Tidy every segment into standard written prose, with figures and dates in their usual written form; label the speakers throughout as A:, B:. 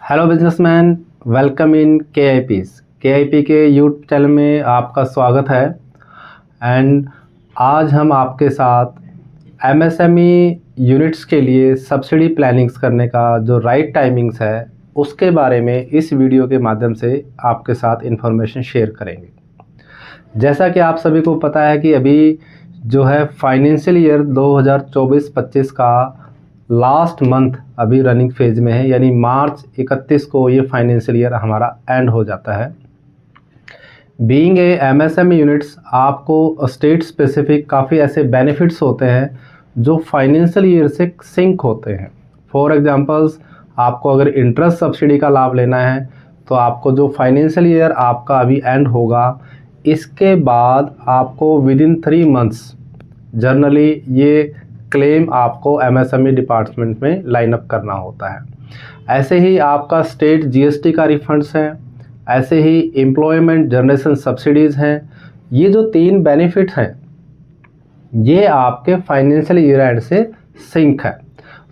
A: Hello businessman, welcome in के I P के YouTube channel में आपका स्वागत है। एंड आज हम आपके साथ एमएसएमई यूनिट्स के लिए सब्सिडी प्लानिंग्स करने का जो राइट टाइमिंग्स है उसके बारे में इस वीडियो के माध्यम से आपके साथ इन्फॉर्मेशन शेयर करेंगे। जैसा कि आप सभी को पता है कि अभी जो है फाइनेंशियल ईयर 2024-25 का लास्ट मंथ अभी रनिंग फेज में है, यानी मार्च 31 को ये फाइनेंशियल ईयर हमारा एंड हो जाता है। बीइंग ए एमएसएमई यूनिट्स आपको स्टेट स्पेसिफिक काफ़ी ऐसे बेनिफिट्स होते हैं जो फाइनेंशियल ईयर से सिंक होते हैं। फॉर एग्जांपल्स, आपको अगर इंटरेस्ट सब्सिडी का लाभ लेना है तो आपको जो फाइनेंशियल ईयर आपका अभी एंड होगा इसके बाद आपको विद इन 3 मंथ्स जनरली ये क्लेम आपको एमएसएमई डिपार्टमेंट में लाइन अप करना होता है। ऐसे ही आपका स्टेट जीएसटी का रिफंड्स हैं, ऐसे ही एम्प्लॉयमेंट जनरेशन सब्सिडीज़ हैं। ये जो 3 बेनिफिट हैं ये आपके फाइनेंशियल ईयर एंड से सिंक है।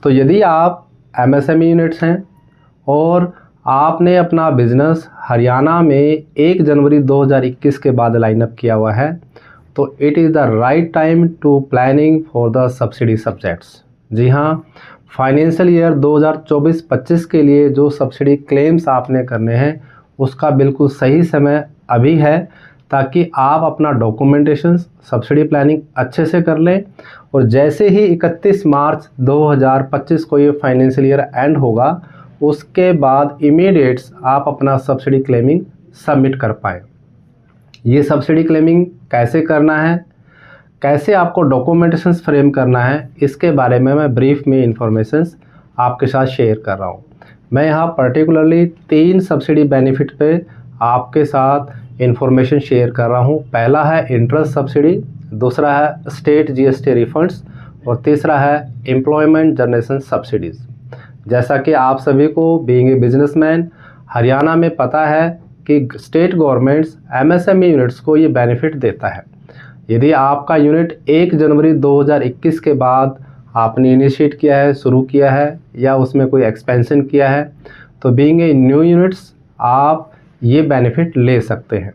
A: तो यदि आप एमएसएमई यूनिट्स हैं और आपने अपना बिजनेस हरियाणा में 1 जनवरी 2021 के बाद लाइन अप किया हुआ है तो it is the right time to planning for the subsidy subjects. जी हाँ, फाइनेंशियल ईयर 2024-25 के लिए जो सब्सिडी क्लेम्स आपने करने हैं उसका बिल्कुल सही समय अभी है, ताकि आप अपना डॉक्यूमेंटेशन सब्सिडी प्लानिंग अच्छे से कर लें और जैसे ही 31 मार्च 2025 को ये फाइनेंशियल ईयर एंड होगा उसके बाद इमीडिएट्स आप अपना सब्सिडी क्लेमिंग सबमिट कर पाएँ। ये सब्सिडी क्लेमिंग कैसे करना है, कैसे आपको डॉक्यूमेंटेशन फ्रेम करना है, इसके बारे में मैं ब्रीफ में इंफॉर्मेशंस आपके साथ शेयर कर रहा हूँ। मैं यहाँ पर्टिकुलरली 3 सब्सिडी बेनिफिट पे आपके साथ इंफॉर्मेशन शेयर कर रहा हूँ। पहला है इंटरेस्ट सब्सिडी, दूसरा है स्टेट जीएसटी रिफंड्स और तीसरा है एम्प्लॉयमेंट जनरेशन सब्सिडीज़। जैसा कि आप सभी को बीइंग ए बिजनेसमैन हरियाणा में पता है कि स्टेट गवर्नमेंट्स एमएसएमई यूनिट्स को ये बेनिफिट देता है। यदि आपका यूनिट 1 जनवरी 2021 के बाद आपने इनिशिएट किया है, शुरू किया है या उसमें कोई एक्सपेंशन किया है तो बीइंग ए न्यू यूनिट्स आप ये बेनिफिट ले सकते हैं।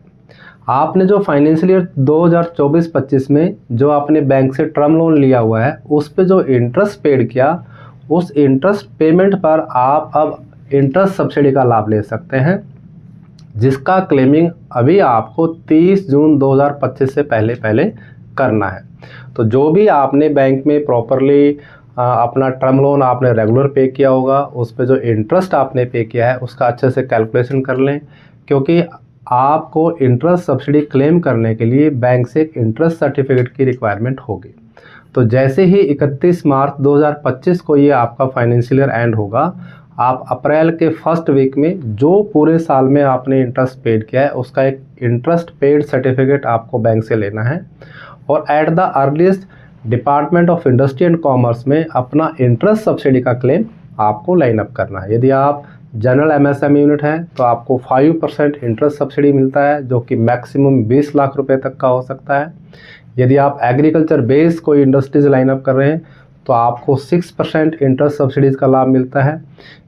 A: आपने जो फाइनेंशियल ईयर 2024-25 में जो आपने बैंक से टर्म लोन लिया हुआ है उस पे जो इंटरेस्ट पेड किया उस इंटरेस्ट पेमेंट पर आप अब इंटरेस्ट सब्सिडी का लाभ ले सकते हैं, जिसका क्लेमिंग अभी आपको 30 जून 2025 से पहले करना है। तो जो भी आपने बैंक में प्रॉपरली अपना टर्म लोन आपने रेगुलर पे किया होगा उस पे जो इंटरेस्ट आपने पे किया है उसका अच्छे से कैलकुलेशन कर लें, क्योंकि आपको इंटरेस्ट सब्सिडी क्लेम करने के लिए बैंक से एक इंटरेस्ट सर्टिफिकेट की रिक्वायरमेंट होगी। तो जैसे ही 31 मार्च 2025 को ये आपका फाइनेंशियल ईयर एंड होगा, आप अप्रैल के फर्स्ट वीक में जो पूरे साल में आपने इंटरेस्ट पेड किया है उसका एक इंटरेस्ट पेड सर्टिफिकेट आपको बैंक से लेना है और at the earliest department of industry and commerce में अपना इंटरेस्ट सब्सिडी का क्लेम आपको लाइन अप करना है। यदि आप जनरल एमएसएमई यूनिट हैं तो आपको 5% इंटरेस्ट सब्सिडी मिलता है जो कि मैक्सिमम 20 लाख रुपए तक का हो सकता है। यदि आप एग्रीकल्चर बेस्ड कोई इंडस्ट्रीज लाइन अप कर रहे हैं तो आपको 6% इंटरेस्ट सब्सिडीज़ का लाभ मिलता है।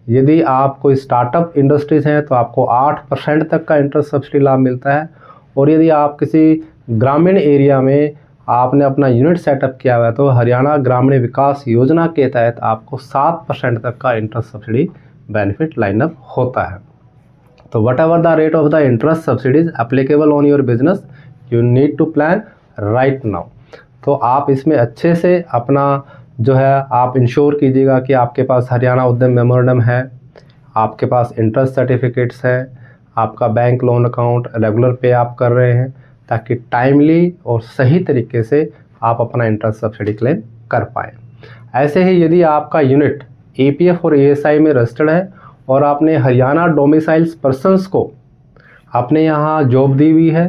A: यदि आप कोई स्टार्टअप इंडस्ट्रीज़ हैं तो आपको 8% तक का इंटरेस्ट सब्सिडी लाभ मिलता है। और यदि आप किसी ग्रामीण एरिया में आपने अपना यूनिट सेटअप किया हुआ है तो हरियाणा ग्रामीण विकास योजना के तहत आपको 7% तक का interest subsidy benefit line up होता है। तो whatever the rate of the interest subsidies applicable on your business you need to plan right now. तो आप इसमें अच्छे से अपना जो है आप इंश्योर कीजिएगा कि आपके पास हरियाणा उद्यम मेमोरेंडम है, आपके पास इंटरेस्ट सर्टिफिकेट्स हैं, आपका बैंक लोन अकाउंट रेगुलर पे आप कर रहे हैं, ताकि टाइमली और सही तरीके से आप अपना इंटरेस्ट सब्सिडी क्लेम कर पाएँ। ऐसे ही यदि आपका यूनिट एपीएफ और एएसआई में रजिस्टर्ड है और आपने हरियाणा डोमिसाइल्स पर्सनस को आपने यहाँ जॉब दी हुई है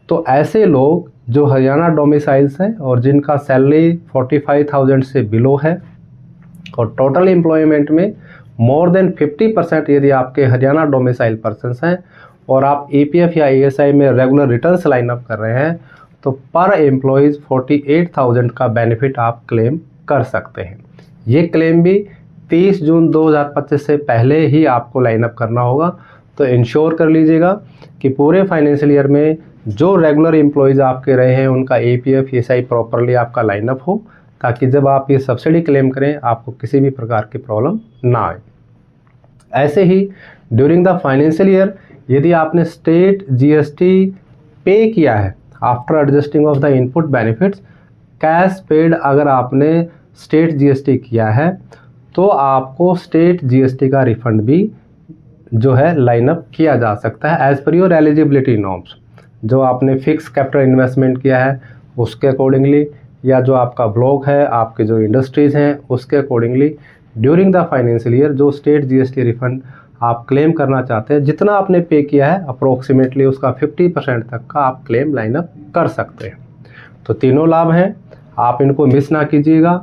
A: तो ऐसे लोग जो हरियाणा डोमिसाइल्स हैं और जिनका सैलरी 45,000 से बिलो है और टोटल एम्प्लॉयमेंट में मोर देन 50% यदि आपके हरियाणा डोमिसाइल पर्सन्स हैं और आप ईपीएफ या ईएसआई में रेगुलर रिटर्न्स लाइन अप कर रहे हैं तो पर एम्प्लॉयज़ 48,000 का बेनिफिट आप क्लेम कर सकते हैं। ये क्लेम भी 30 जून 2025 से पहले ही आपको लाइनअप करना होगा। तो इंश्योर कर लीजिएगा कि पूरे फाइनेंशियल ईयर में जो रेगुलर एम्प्लॉयज़ आपके रहे हैं उनका APF ESI प्रॉपरली आपका लाइनअप हो, ताकि जब आप ये सब्सिडी क्लेम करें आपको किसी भी प्रकार की प्रॉब्लम ना आए। ऐसे ही ड्यूरिंग द फाइनेंशियल ईयर यदि आपने स्टेट GST पे किया है after adjusting of the input benefits, cash paid अगर आपने स्टेट GST किया है तो आपको स्टेट GST का रिफंड भी जो है लाइनअप किया जा सकता है as per your eligibility norms. जो आपने फिक्स कैपिटल इन्वेस्टमेंट किया है उसके अकॉर्डिंगली, या जो आपका ब्लॉक है, आपके जो इंडस्ट्रीज़ हैं उसके accordingly during the financial year जो स्टेट GST रिफंड आप क्लेम करना चाहते हैं, जितना आपने पे किया है अप्रोक्सीमेटली उसका 50% तक का आप क्लेम लाइनअप कर सकते हैं। तो तीनों लाभ हैं, आप इनको मिस ना कीजिएगा।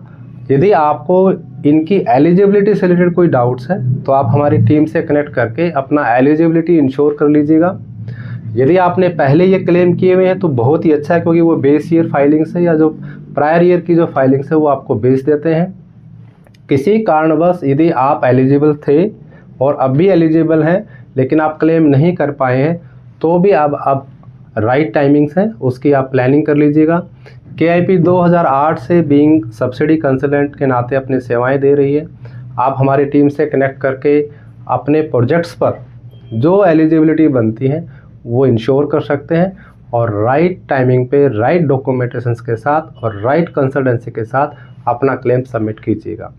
A: यदि आपको इनकी एलिजिबिलिटी से रिलेटेड कोई डाउट्स है तो आप हमारी टीम से कनेक्ट करके अपना एलिजिबिलिटी इंश्योर कर लीजिएगा। यदि आपने पहले ये क्लेम किए हुए हैं तो बहुत ही अच्छा है, क्योंकि वो बेस ईयर फाइलिंग्स है या जो प्रायर ईयर की जो फाइलिंग्स है वो आपको बेस देते हैं। किसी कारणवश यदि आप एलिजिबल थे और अब भी एलिजिबल हैं लेकिन आप क्लेम नहीं कर पाए हैं तो भी अब राइट टाइमिंग्स हैं, उसकी आप प्लानिंग कर लीजिएगा। KIP 2008 से बीइंग सब्सिडी कंसल्टेंट के नाते अपनी सेवाएं दे रही है। आप हमारी टीम से कनेक्ट करके अपने प्रोजेक्ट्स पर जो एलिजिबिलिटी बनती है वो इंश्योर कर सकते हैं और राइट टाइमिंग पे राइट डॉक्यूमेंटेशंस के साथ और राइट कंसल्टेंसी के साथ अपना क्लेम सबमिट कीजिएगा।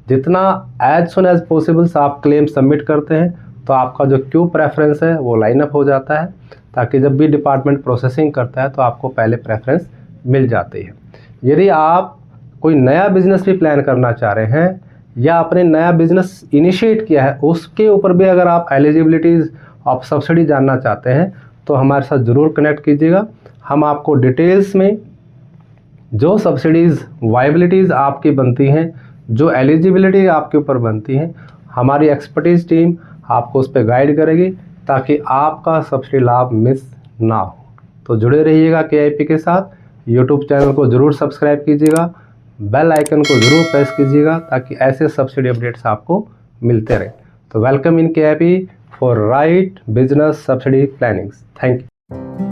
A: जितना एज सुन एज पॉसिबल आप क्लेम सबमिट करते हैं तो आपका जो क्यू प्रेफरेंस है वो लाइनअप हो जाता है, ताकि जब भी डिपार्टमेंट प्रोसेसिंग करता है तो आपको पहले प्रेफरेंस मिल जाती है। यदि आप कोई नया बिजनेस भी प्लान करना चाह रहे हैं या आपने नया बिजनेस इनिशिएट किया है उसके ऊपर भी अगर आप एलिजिबिलिटीज़ ऑफ सब्सिडी जानना चाहते हैं तो हमारे साथ ज़रूर कनेक्ट कीजिएगा। हम आपको डिटेल्स में जो सब्सिडीज़ वायबिलिटीज़ आपकी बनती हैं, जो एलिजिबिलिटी आपके ऊपर बनती हैं, हमारी एक्सपर्टीज़ टीम आपको उस पर गाइड करेगी ताकि आपका सब्सिडी लाभ मिस ना हो। तो जुड़े रहिएगा KIP के साथ। YouTube चैनल को ज़रूर सब्सक्राइब कीजिएगा, बेल आइकन को ज़रूर प्रेस कीजिएगा ताकि ऐसे सब्सिडी अपडेट्स आपको मिलते रहें। तो welcome in KIP for right business subsidy plannings. Thank you.